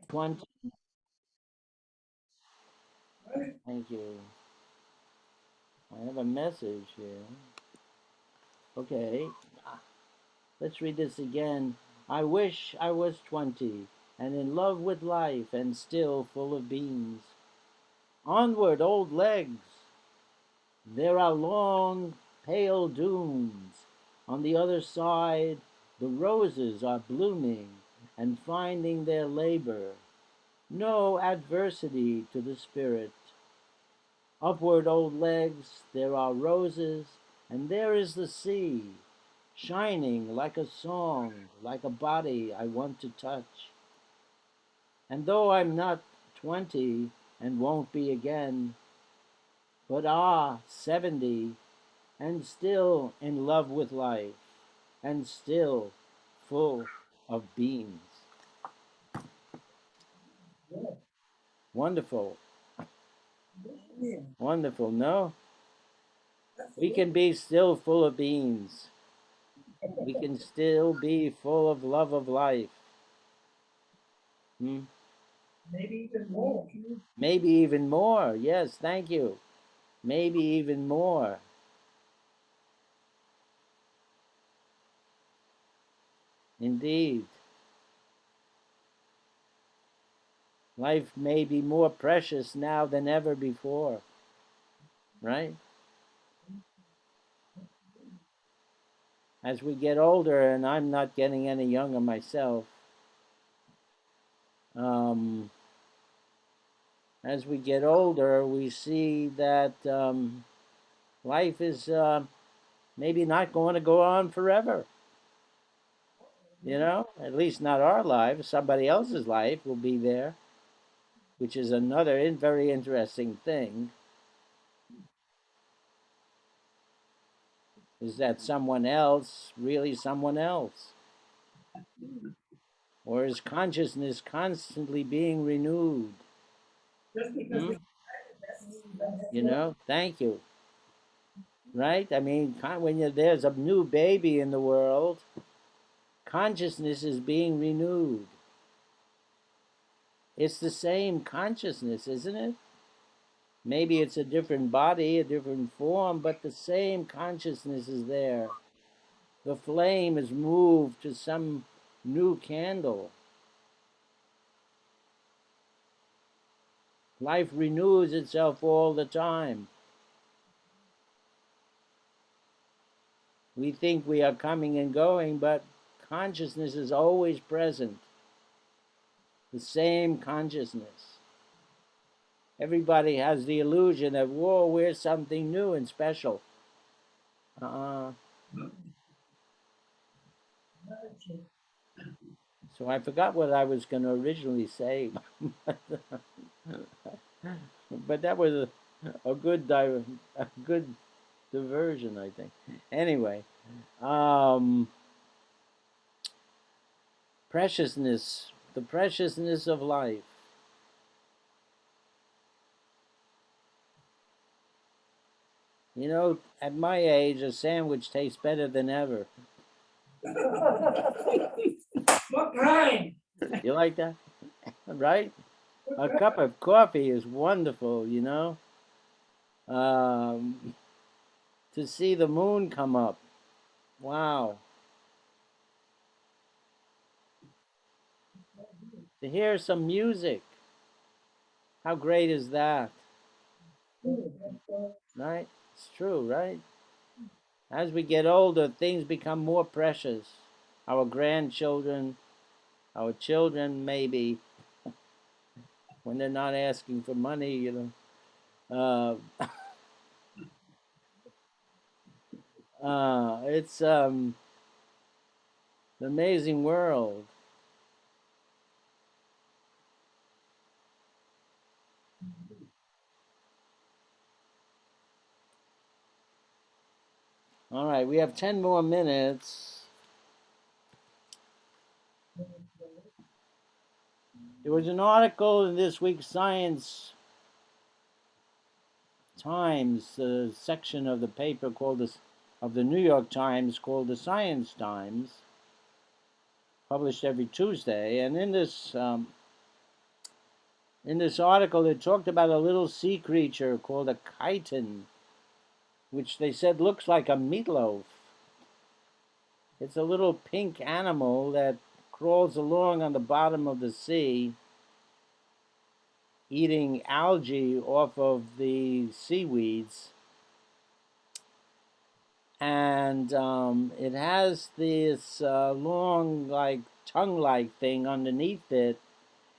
20. Thank you. I have a message here. Okay. Let's read this again. I wish I was 20 and in love with life and still full of beans. Onward, old legs! There are long, pale dunes. On the other side, the roses are blooming and finding their labor. No adversity to the spirit. Upward, old legs, there are roses, and there is the sea, shining like a song, like a body I want to touch. And though I'm not 20 and won't be again, but 70, and still in love with life, and still full of beans. Wonderful. Wonderful, no? We can be still full of beans. We can still be full of love of life. Hmm? Maybe even more. Maybe even more. Yes, thank you. Maybe even more. Indeed. Life may be more precious now than ever before, right? As we get older, and I'm not getting any younger myself, um, as we get older, we see that life is maybe not going to go on forever. You know, at least not our life. Somebody else's life will be there, which is another very interesting thing. Is that someone else really someone else? Or is consciousness constantly being renewed? Just because Hmm? we You know, thank you. Right? I mean, when there's a new baby in the world, consciousness is being renewed. It's the same consciousness, isn't it? Maybe it's a different body, a different form, but the same consciousness is there. The flame is moved to some new candle. Life renews itself all the time. We think we are coming and going, but consciousness is always present. The same consciousness. Everybody has the illusion that, whoa, we're something new and special. Uh, so I forgot what I was going to originally say. But that was a good diversion, I think. Anyway, um, preciousness, the preciousness of life. You know, at my age, a sandwich tastes better than ever. what kind? You like that? Right? A cup of coffee is wonderful, you know? Um, to see the moon come up. Wow. To hear some music. How great is that? Right? It's true, right? As we get older, things become more precious. Our grandchildren, our children, maybe, when they're not asking for money, you know. It's an amazing world. All right, we have 10 more minutes. There was an article in this week's Science Times section of the paper called of the New York Times called the Science Times, published every Tuesday. And in this article, it talked about a little sea creature called a chiton, which they said looks like a meatloaf. It's a little pink animal that crawls along on the bottom of the sea, eating algae off of the seaweeds. And it has this long, like, tongue-like thing underneath it,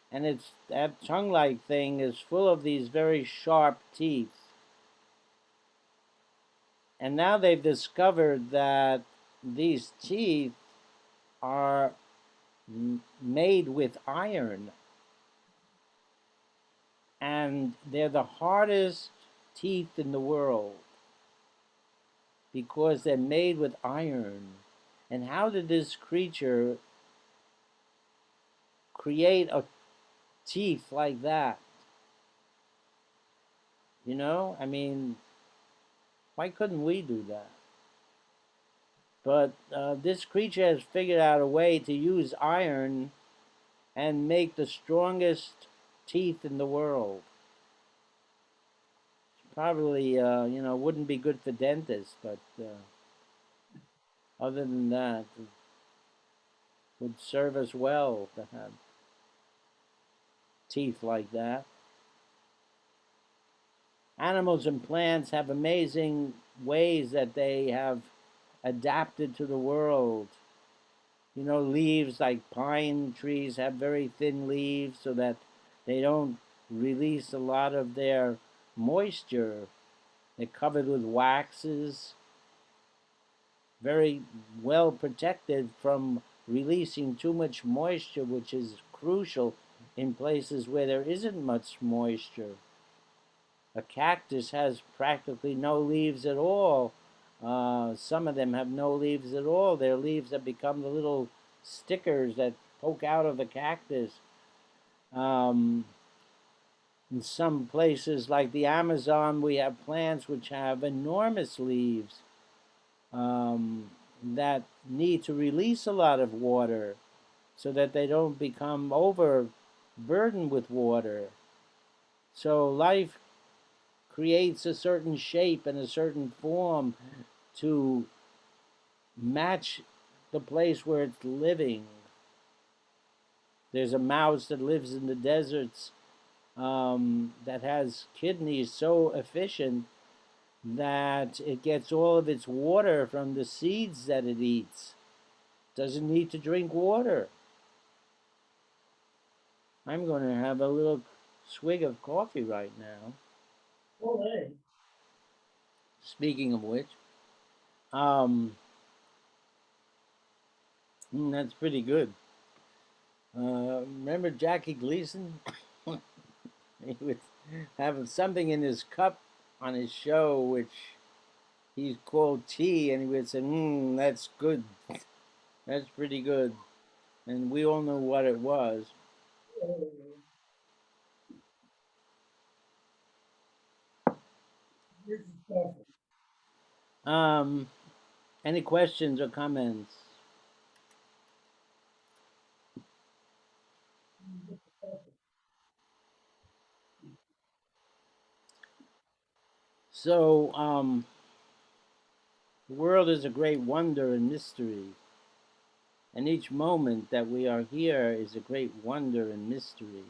and that tongue-like thing is full of these very sharp teeth. And now they've discovered that these teeth are made with iron, and they're the hardest teeth in the world because they're made with iron. And how did this creature create a teeth like that? You know, I mean, why couldn't we do that? But this creature has figured out a way to use iron and make the strongest teeth in the world. Probably, wouldn't be good for dentists, but other than that, it would serve us well to have teeth like that. Animals and plants have amazing ways that they have adapted to the world. You know, leaves, like pine trees have very thin leaves so that they don't release a lot of their moisture. They're covered with waxes, very well protected from releasing too much moisture, which is crucial in places where there isn't much moisture. A cactus has practically no leaves at all. Some of them have no leaves at all. Their leaves have become the little stickers that poke out of the cactus. In some places, like the Amazon, we have plants which have enormous leaves that need to release a lot of water so that they don't become overburdened with water. So life creates a certain shape and a certain form to match the place where it's living. There's a mouse that lives in the deserts that has kidneys so efficient that it gets all of its water from the seeds that it eats. Doesn't need to drink water. I'm going to have a little swig of coffee right now. Olé. Speaking of which, that's pretty good. Remember Jackie Gleason? He would have something in his cup on his show, which he called tea, and he would say, that's good. That's pretty good. And we all know what it was. Here's the coffee. Any questions or comments? So, the world is a great wonder and mystery. And each moment that we are here is a great wonder and mystery.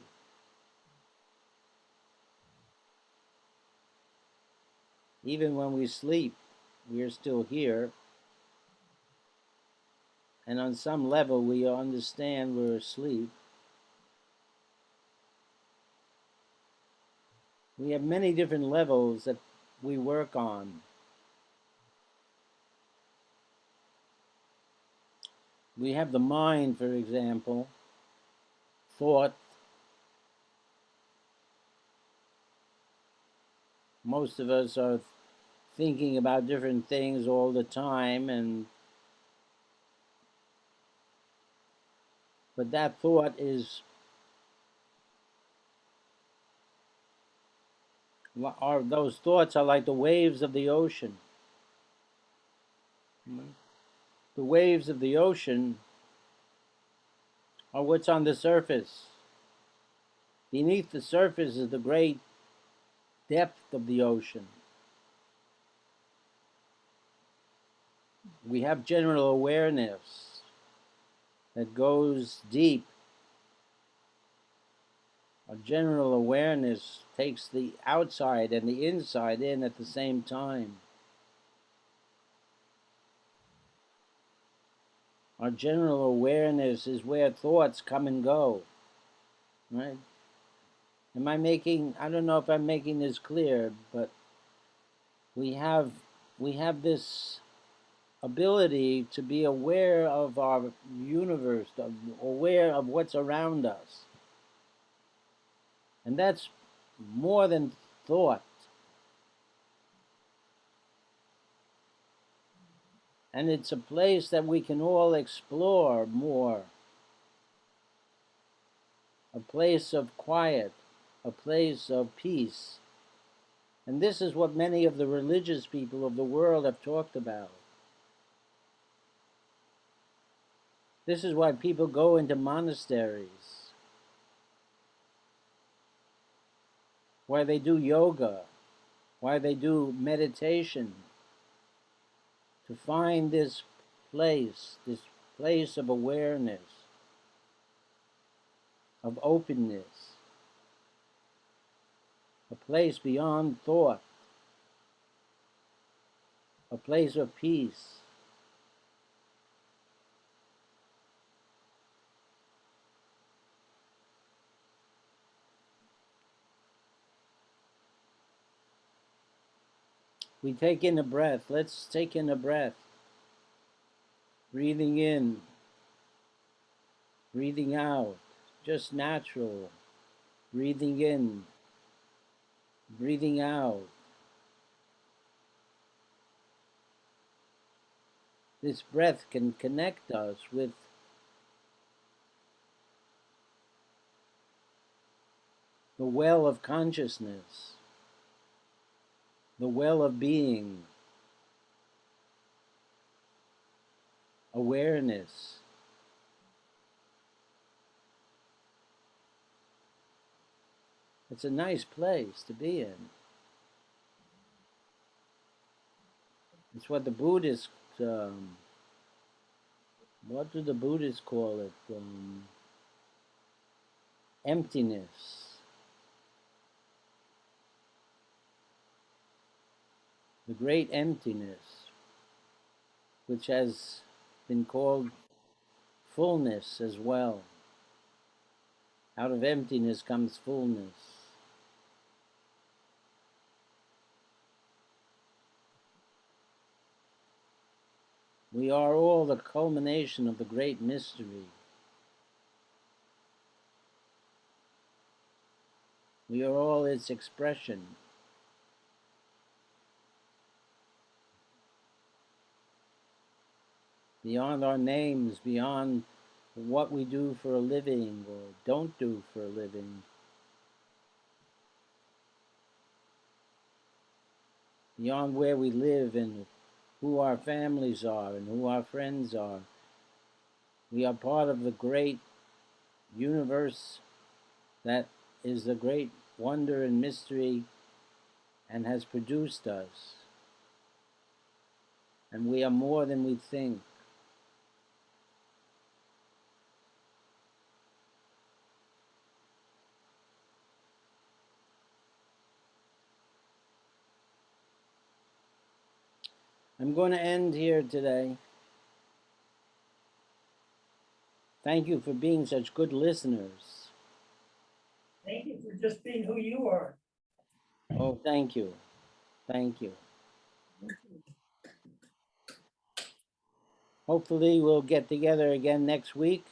Even when we sleep, we are still here. And on some level, we understand we're asleep. We have many different levels that we work on. We have the mind, for example, thought. Most of us are thinking about different things all the time, but that thought is, those thoughts are like the waves of the ocean. The waves of the ocean or what's on the surface. Beneath the surface is the great depth of the ocean. We have general awareness that goes deep. A general awareness takes the outside and the inside in at the same time. Our general awareness is where thoughts come and go, right? I don't know if I'm making this clear, but we have this ability to be aware of our universe, aware of what's around us. And that's more than thought. And it's a place that we can all explore more. A place of quiet, a place of peace. And this is what many of the religious people of the world have talked about. This is why people go into monasteries, why they do yoga, why they do meditation, to find this place of awareness, of openness, a place beyond thought, a place of peace. We take in a breath. Let's take in a breath. Breathing in, breathing out, just natural. Breathing in, breathing out. This breath can connect us with the well of consciousness, the well of being, awareness. It's a nice place to be in. It's what the Buddhists, what do the Buddhists call it? Emptiness. The great emptiness, which has been called fullness as well. Out of emptiness comes fullness. We are all the culmination of the great mystery. We are all its expression. Beyond our names, beyond what we do for a living or don't do for a living. Beyond where we live and who our families are and who our friends are. We are part of the great universe that is the great wonder and mystery and has produced us. And we are more than we think. I'm going to end here today. Thank you for being such good listeners. Thank you for just being who you are. Oh, thank you. Thank you. Hopefully we'll get together again next week.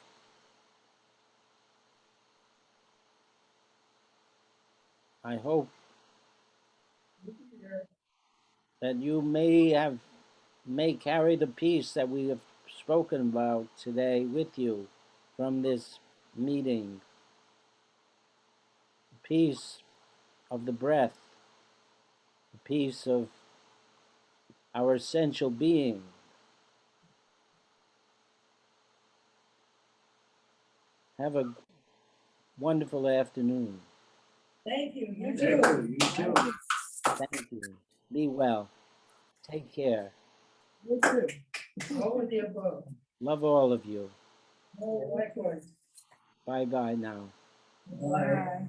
I hope that you may carry the peace that we have spoken about today with you from this meeting. The peace of the breath, the peace of our essential being, Have a wonderful afternoon. Thank you, you Thank too. you, you too. Thank you. Be well. Take care. You too. All of the above. Love all of you. Oh, likewise. Bye-bye now. Bye.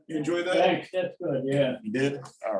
You enjoy that? Thanks, that's good, yeah. You did? All right.